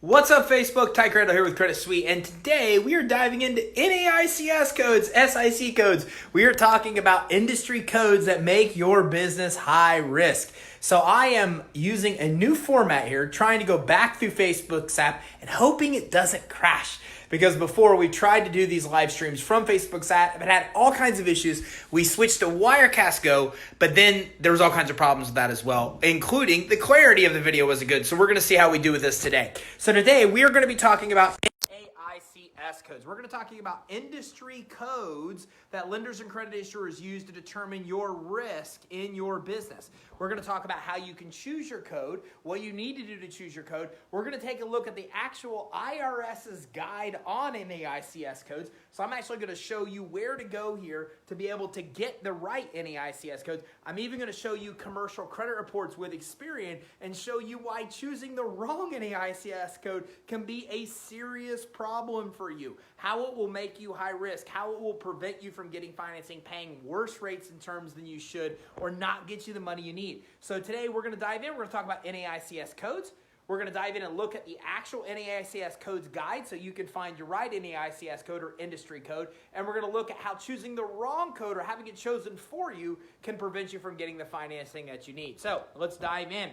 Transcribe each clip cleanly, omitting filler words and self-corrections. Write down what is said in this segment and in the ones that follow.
What's up, Facebook? Ty Crandall here with Credit Suite, and today we are diving into NAICS codes, SIC codes. We are talking about industry codes that make your business high risk. So I am using a new format here, trying to go back through Facebook's app and hoping it doesn't crash. Because before we tried to do these live streams from Facebook's app, it had all kinds of issues. We switched to Wirecast Go, but then there was all kinds of problems with that as well, including the clarity of the video wasn't good. So we're going to see how we do with this today. So today we are going to be talking about NAICS codes. We're going to be talking about industry codes that lenders and credit issuers use to determine your risk in your business. We're going to talk about how you can choose your code, what you need to do to choose your code. We're going to take a look at the actual IRS's guide on NAICS codes. So I'm actually going to show you where to go here to be able to get the right NAICS codes. I'm even going to show you commercial credit reports with Experian and show you why choosing the wrong NAICS code can be a serious problem for you, how it will make you high risk, how it will prevent you from getting financing, paying worse rates in terms than you should, or not get you the money you need. So today we're going to dive in. We're going to talk about NAICS codes. We're going to dive in and look at the actual NAICS codes guide so you can find your right NAICS code or industry code. And we're going to look at how choosing the wrong code or having it chosen for you can prevent you from getting the financing that you need. So let's dive in.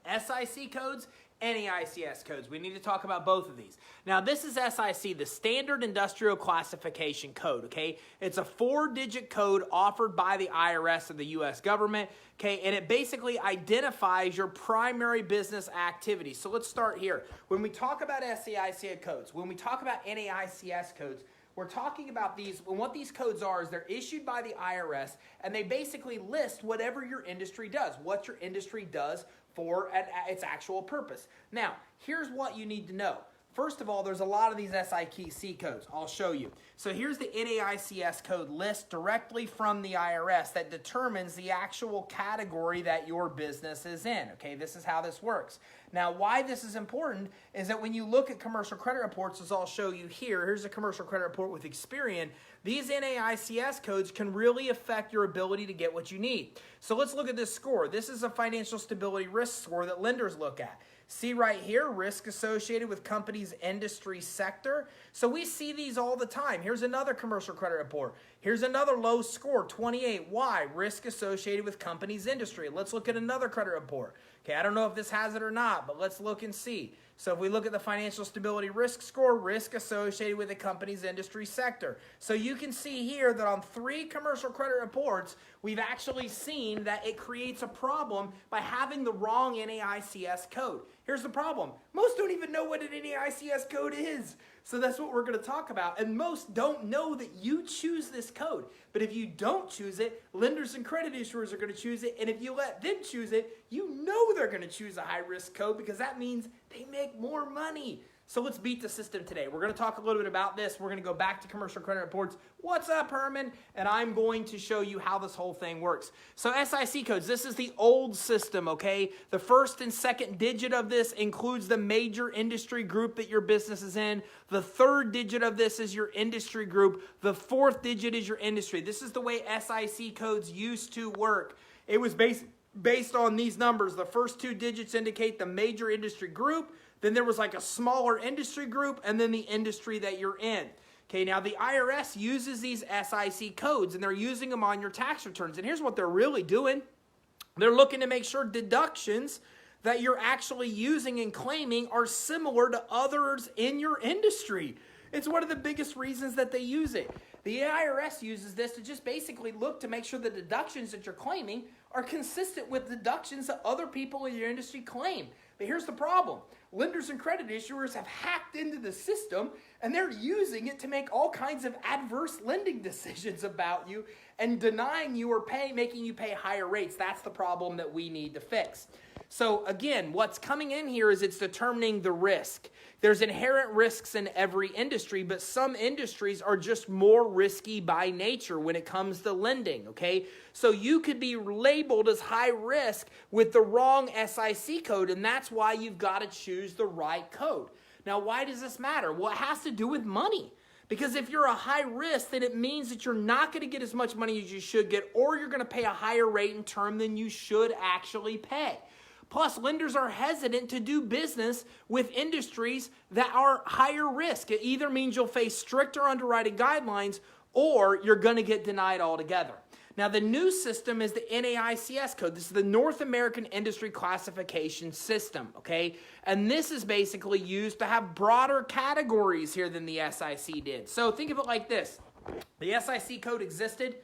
SIC codes, NAICS codes. We need to talk about both of these. Now, this is SIC, the Standard Industrial Classification Code, okay? It's a 4-digit code offered by the IRS of the U.S. government, okay? And it basically identifies your primary business activity. So let's start here. When we talk about SIC codes, when we talk about NAICS codes, we're talking about these, and what these codes are is they're issued by the IRS, and they basically list whatever your industry does, what your industry does for its actual purpose. Now, here's what you need to know. First of all, there's a lot of these SIC codes. I'll show you. So here's the NAICS code list directly from the IRS that determines the actual category that your business is in. Okay, this is how this works. Now, why this is important is that when you look at commercial credit reports, as I'll show you here, here's a commercial credit report with Experian. These NAICS codes can really affect your ability to get what you need. So let's look at this score. This is a financial stability risk score that lenders look at. See right here, risk associated with company's industry sector. So we see these all the time. Here's another commercial credit report. Here's another low score, 28. Why? Risk associated with company's industry. Let's look at another credit report. Okay, I don't know if this has it or not, but let's look and see. So if we look at the financial stability risk score, risk associated with the company's industry sector. So you can see here that on 3 commercial credit reports, we've actually seen that it creates a problem by having the wrong NAICS code. Here's the problem. Most don't even know what an NAICS code is. So that's what we're going to talk about. And most don't know that you choose this code. But if you don't choose it, lenders and credit issuers are going to choose it. And if you let them choose it, you know they're going to choose a high-risk code because that means they make more money. So let's beat the system today. We're going to talk a little bit about this. We're going to go back to commercial credit reports. What's up, Herman? And I'm going to show you how this whole thing works. So SIC codes, this is the old system, okay? The first and second digit of this includes the major industry group that your business is in. The third digit of this is your industry group. The fourth digit is your industry. This is the way SIC codes used to work. It was based on these numbers. The first 2 digits indicate the major industry group. Then there was like a smaller industry group, and then the industry that you're in. Okay, now the IRS uses these SIC codes, and they're using them on your tax returns. And here's what they're really doing. They're looking to make sure deductions that you're actually using and claiming are similar to others in your industry. It's one of the biggest reasons that they use it. The IRS uses this to just basically look to make sure the deductions that you're claiming are consistent with deductions that other people in your industry claim. But here's the problem. Lenders and credit issuers have hacked into the system, and they're using it to make all kinds of adverse lending decisions about you and denying you or making you pay higher rates. That's the problem that we need to fix. So again, what's coming in here is it's determining the risk. There's inherent risks in every industry, but some industries are just more risky by nature when it comes to lending, okay? So you could be labeled as high risk with the wrong SIC code, and that's why you've got to choose the right code. Now, why does this matter? Well, it has to do with money. Because if you're a high risk, then it means that you're not going to get as much money as you should get, or you're going to pay a higher rate in term than you should actually pay. Plus, lenders are hesitant to do business with industries that are higher risk. It either means you'll face stricter underwriting guidelines or you're going to get denied altogether. Now, the new system is the NAICS code. This is the North American Industry Classification System, okay? And this is basically used to have broader categories here than the SIC did. So think of it like this. The SIC code existed,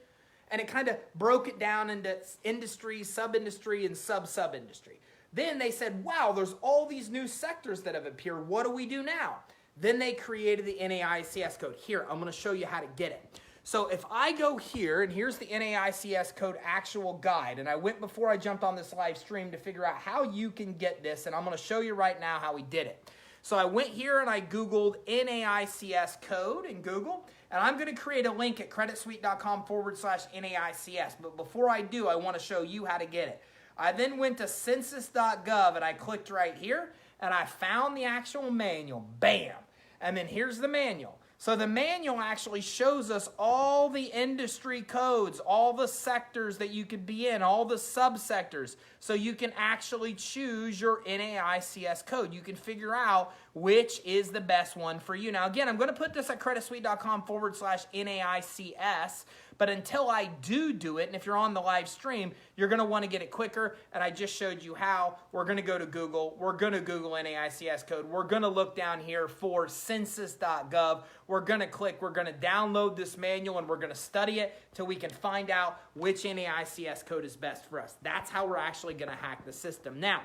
and it kind of broke it down into industry, sub-industry, and sub-sub-industry. Then they said, wow, there's all these new sectors that have appeared. What do we do now? Then they created the NAICS code. Here, I'm going to show you how to get it. So if I go here, and here's the NAICS code actual guide, and I went before I jumped on this live stream to figure out how you can get this, and I'm going to show you right now how we did it. So I went here and I Googled NAICS code in Google, and I'm going to create a link at creditsuite.com/NAICS. But before I do, I want to show you how to get it. I then went to census.gov, and I clicked right here, and I found the actual manual. Bam! And then here's the manual. So the manual actually shows us all the industry codes, all the sectors that you could be in, all the subsectors. So you can actually choose your NAICS code. You can figure out which is the best one for you. Now again, I'm going to put this at creditsuite.com/NAICS. But until I do it, and if you're on the live stream, you're going to want to get it quicker. And I just showed you how. We're going to go to Google. We're going to Google NAICS code. We're going to look down here for census.gov. We're going to click. We're going to download this manual, and we're going to study it till we can find out which NAICS code is best for us. That's how we're actually going to hack the system. Now,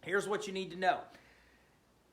here's what you need to know.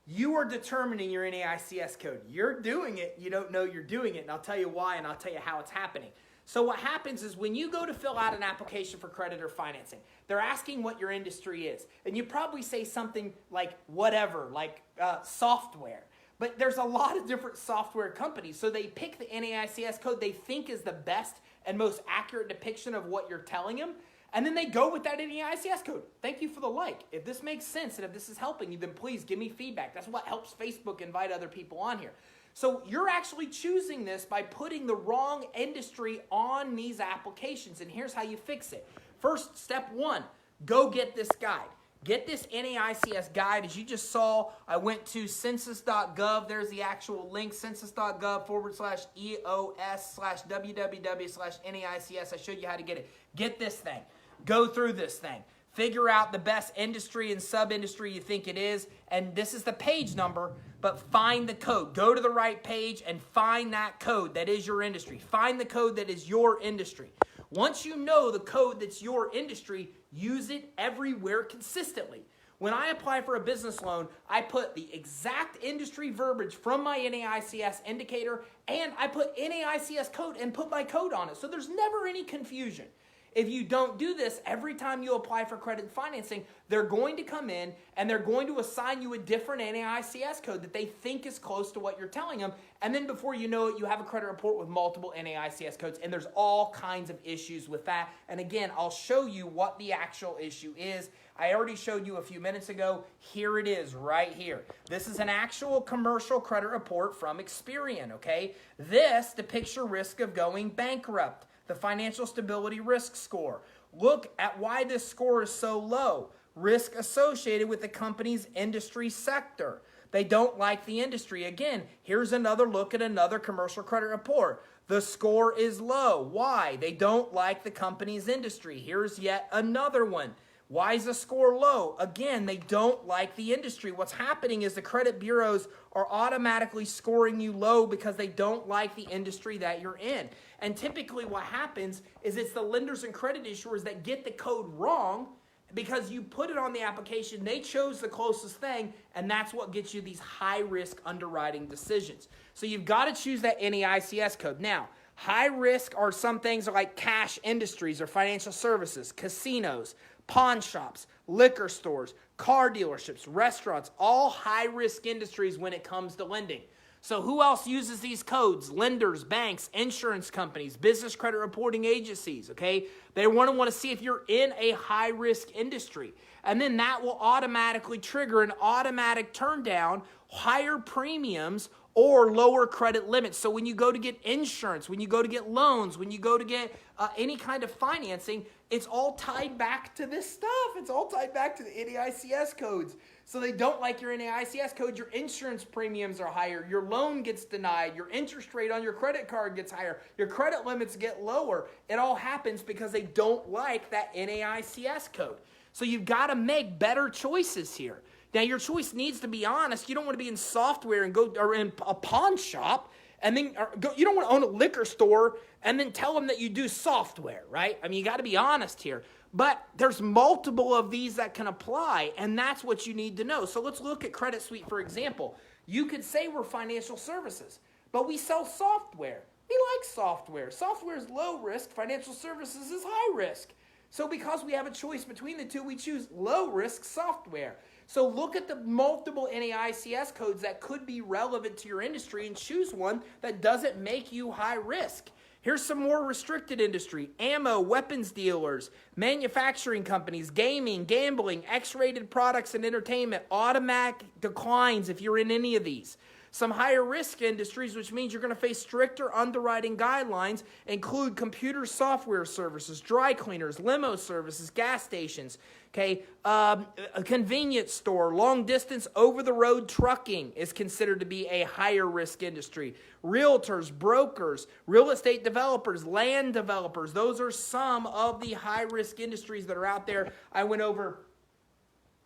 You are determining your NAICS code. You're doing it. You don't know you're doing it, and I'll tell you why, and I'll tell you how it's happening. So what happens is when you go to fill out an application for credit or financing, they're asking what your industry is. And you probably say something like whatever, like software. But there's a lot of different software companies. So they pick the NAICS code they think is the best and most accurate depiction of what you're telling them. And then they go with that NAICS code. Thank you for the like. If this makes sense and if this is helping you, then please give me feedback. That's what helps Facebook invite other people on here. So you're actually choosing this by putting the wrong industry on these applications. And here's how you fix it. First, step one, go get this guide. Get this NAICS guide. As you just saw, I went to census.gov. There's the actual link, census.gov/EOS/www/NAICS. I showed you how to get it. Get this thing. Go through this thing. Figure out the best industry and sub-industry you think it is. And this is the page number, but find the code. Go to the right page and find that code that is your industry. Find the code that is your industry. Once you know the code that's your industry, use it everywhere consistently. When I apply for a business loan, I put the exact industry verbiage from my NAICS indicator, and I put NAICS code and put my code on it. So there's never any confusion. If you don't do this, every time you apply for credit and financing, they're going to come in and they're going to assign you a different NAICS code that they think is close to what you're telling them. And then before you know it, you have a credit report with multiple NAICS codes, and there's all kinds of issues with that. And again, I'll show you what the actual issue is. I already showed you a few minutes ago. Here it is right here. This is an actual commercial credit report from Experian, okay? This depicts your risk of going bankrupt. The financial stability risk score. Look at why this score is so low. Risk associated with the company's industry sector. They don't like the industry. Again, here's another look at another commercial credit report. The score is low. Why? They don't like the company's industry. Here's yet another one. Why is the score low? Again, they don't like the industry. What's happening is the credit bureaus are automatically scoring you low because they don't like the industry that you're in. And typically what happens is it's the lenders and credit issuers that get the code wrong because you put it on the application, they chose the closest thing, and that's what gets you these high-risk underwriting decisions. So you've got to choose that NAICS code. Now, high risk are some things like cash industries or financial services, casinos, pawn shops, liquor stores, car dealerships, restaurants, all high-risk industries when it comes to lending. So who else uses these codes? Lenders, banks, insurance companies, business credit reporting agencies, okay? They want to see if you're in a high-risk industry. And then that will automatically trigger an automatic turn down higher premiums or lower credit limits. So when you go to get insurance, when you go to get loans, when you go to get any kind of financing, it's all tied back to this stuff. It's all tied back to the NAICS codes. So they don't like your NAICS code. Your insurance premiums are higher. Your loan gets denied. Your interest rate on your credit card gets higher. Your credit limits get lower. It all happens because they don't like that NAICS code. So you've got to make better choices here. Now, your choice needs to be honest. You don't want to be in software and go or in a pawn shop and then you don't want to own a liquor store and then tell them that you do software, right? I mean, you got to be honest here. But there's multiple of these that can apply, and that's what you need to know. So let's look at Credit Suite, for example. You could say we're financial services, but we sell software. We like software. Software is low risk. Financial services is high risk. So because we have a choice between the two, we choose low risk software. So look at the multiple NAICS codes that could be relevant to your industry and choose one that doesn't make you high risk. Here's some more restricted industry: ammo, weapons dealers, manufacturing companies, gaming, gambling, X-rated products and entertainment, automatic declines if you're in any of these. Some higher risk industries, which means you're going to face stricter underwriting guidelines, include computer software services, dry cleaners, limo services, gas stations, okay, a convenience store, long distance over the road trucking is considered to be a higher risk industry. Realtors, brokers, real estate developers, land developers, those are some of the high risk industries that are out there. I went over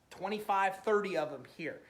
25, 30 of them here.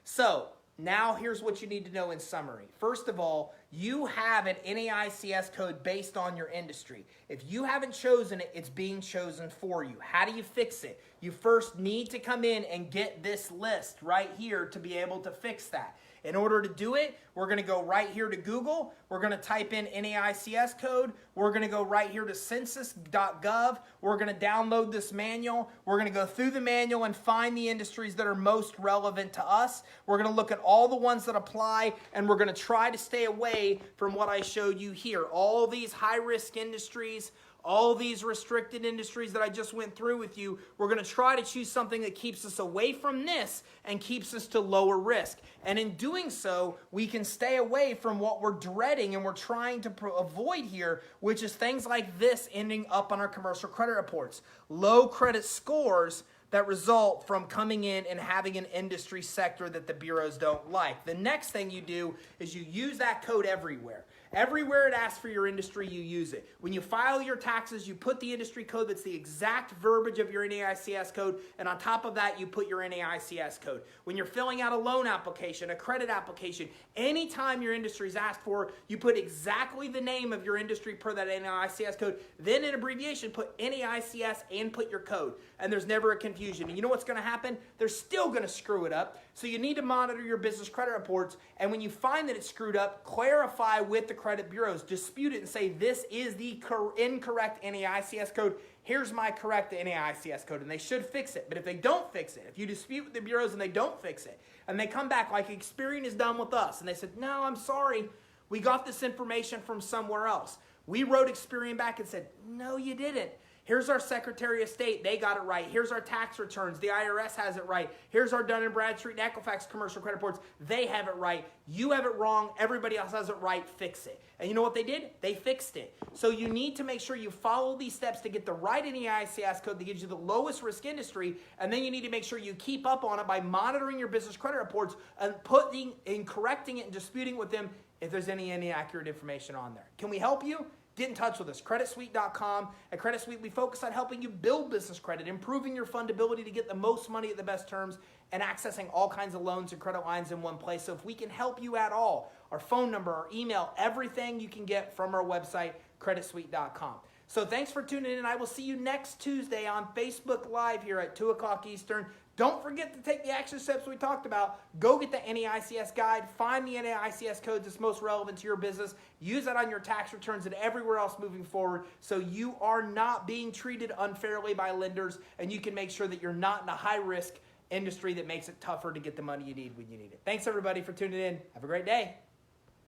So now here's what you need to know in summary. First of all, you have an NAICS code based on your industry. If you haven't chosen it, it's being chosen for you. How do you fix it? You first need to come in and get this list right here to be able to fix that. In order to do it, we're going to go right here to Google. We're going to type in NAICS code. We're going to go right here to census.gov. We're going to download this manual. We're going to go through the manual and find the industries that are most relevant to us. We're going to look at all the ones that apply, and we're going to try to stay away from what I showed you here. All these high-risk industries, all these restricted industries that I just went through with you, we're going to try to choose something that keeps us away from this and keeps us to lower risk. And in doing so, we can stay away from what we're dreading and we're trying to avoid here, which is things like this ending up on our commercial credit reports. Low credit scores that result from coming in and having an industry sector that the bureaus don't like. The next thing you do is you use that code everywhere. Everywhere it asks for your industry, you use it. When you file your taxes, you put the industry code that's the exact verbiage of your NAICS code, and on top of that, you put your NAICS code. When you're filling out a loan application, a credit application, anytime your industry is asked for, you put exactly the name of your industry per that NAICS code, then in abbreviation, put NAICS and put your code, and there's never a confusion. And you know what's going to happen? They're still going to screw it up, so you need to monitor your business credit reports, and when you find that it's screwed up, clarify with the credit bureaus, dispute it and say, this is the incorrect NAICS code. Here's my correct NAICS code, and they should fix it. But if they don't fix it, if you dispute with the bureaus and they don't fix it, and they come back like Experian has done with us, and they said, no, I'm sorry, we got this information from somewhere else. We wrote Experian back and said, no, you didn't. Here's our Secretary of State. They got it right. Here's our tax returns. The IRS has it right. Here's our Dun & Bradstreet and Equifax commercial credit reports. They have it right. You have it wrong. Everybody else has it right. Fix it. And you know what they did? They fixed it. So you need to make sure you follow these steps to get the right NAICS code that gives you the lowest risk industry. And then you need to make sure you keep up on it by monitoring your business credit reports and putting and correcting it and disputing with them if there's any inaccurate information on there. Can we help you? Get in touch with us, creditsuite.com. At Credit Suite, we focus on helping you build business credit, improving your fundability to get the most money at the best terms, and accessing all kinds of loans and credit lines in one place. So if we can help you at all, our phone number, our email, everything you can get from our website, creditsuite.com. So thanks for tuning in, and I will see you next Tuesday on Facebook Live here at 2 o'clock Eastern. Don't forget to take the action steps we talked about. Go get the NAICS guide. Find the NAICS codes that's most relevant to your business. Use that on your tax returns and everywhere else moving forward so you are not being treated unfairly by lenders, and you can make sure that you're not in a high-risk industry that makes it tougher to get the money you need when you need it. Thanks, everybody, for tuning in. Have a great day.